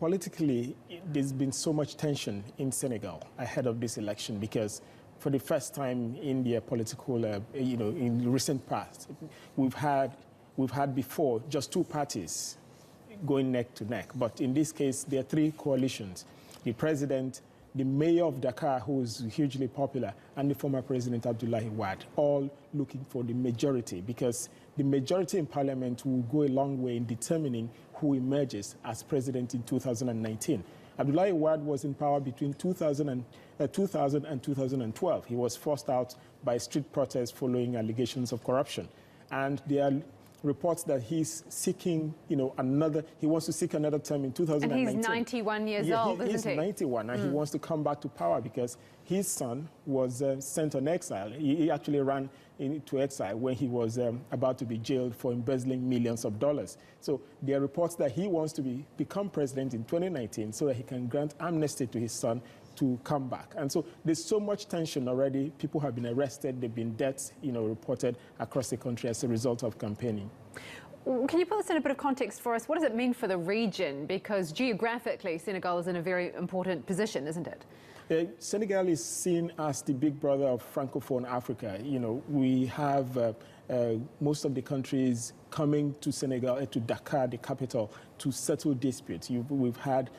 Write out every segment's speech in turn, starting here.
politically, there's been so much tension in Senegal ahead of this election because for the first time in their political, in the recent past, we've had before just two parties going neck to neck. But in this case, there are three coalitions. The president, the mayor of Dakar, who is hugely popular, and the former president, Abdoulaye Wade, all looking for the majority because the majority in parliament will go a long way in determining who emerges as president in 2019. Abdoulaye Wade was in power between 2000 and 2012. He was forced out by street protests following allegations of corruption. And there are reports that he's seeking, he wants to seek another term in 2019. And he's 91 years old, isn't he? He's 91, and he wants to come back to power because his son was sent on exile. He actually ran into exile when he was about to be jailed for embezzling millions of dollars. So there are reports that he wants to become president in 2019 so that he can grant amnesty to his son to come back. And so there's so much tension already. People have been arrested. There have been deaths, reported across the country as a result of campaigning. Can you put this in a bit of context for us? What does it mean for the region? Because geographically, Senegal is in a very important position, isn't it? Senegal is seen as the big brother of Francophone Africa. We have most of the countries coming to Senegal, to Dakar, the capital, to settle disputes. We've had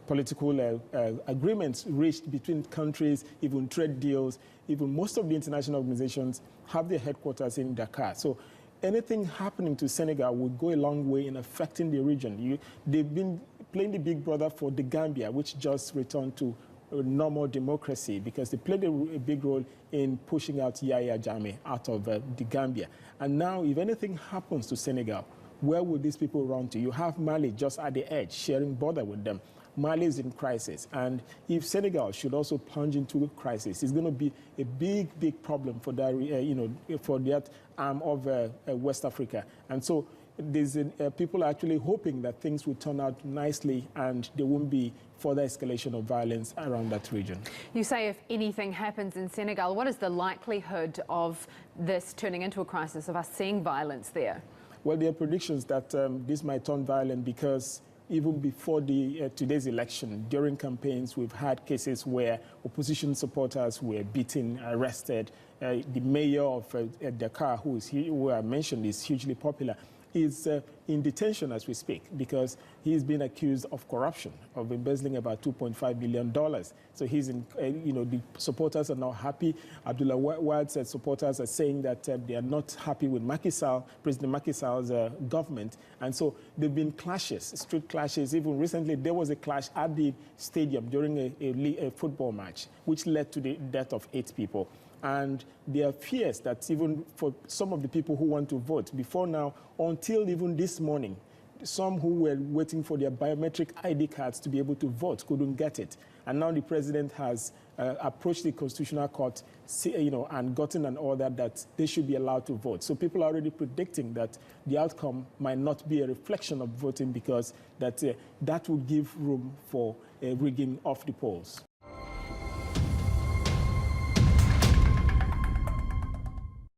political agreements reached between countries, even trade deals. Even most of the international organizations have their headquarters in Dakar. So anything happening to Senegal would go a long way in affecting the region. They've been playing the big brother for the Gambia, which just returned to normal democracy because they played a big role in pushing out Yahya Jammeh out of the Gambia. And now, if anything happens to Senegal, where will these people run to? You have Mali just at the edge, sharing border with them. Mali is in crisis. And if Senegal should also plunge into a crisis, it's going to be a big, big problem for that, for that arm of West Africa. And so there's people are actually hoping that things will turn out nicely and there won't be further escalation of violence around that region. You say if anything happens in Senegal, what is the likelihood of this turning into a crisis, of us seeing violence there? Well, there are predictions that this might turn violent because even before today's election, during campaigns, we've had cases where opposition supporters were beaten, arrested. The mayor of Dakar, who I mentioned, is hugely popular, is in detention as we speak because he's been accused of corruption, of embezzling about $2.5 billion. So he's in, the supporters are not happy. Abdoulaye Wade said supporters are saying that they are not happy with Macky Sall, President Macky Sall's government. And so there have been clashes, street clashes. Even recently, there was a clash at the stadium during a football match, which led to the death of 8 people. And there are fears that even for some of the people who want to vote, before now, until even this morning, some who were waiting for their biometric ID cards to be able to vote couldn't get it. And now the president has approached the Constitutional Court, and gotten an order that they should be allowed to vote. So people are already predicting that the outcome might not be a reflection of voting because that would give room for rigging of the polls.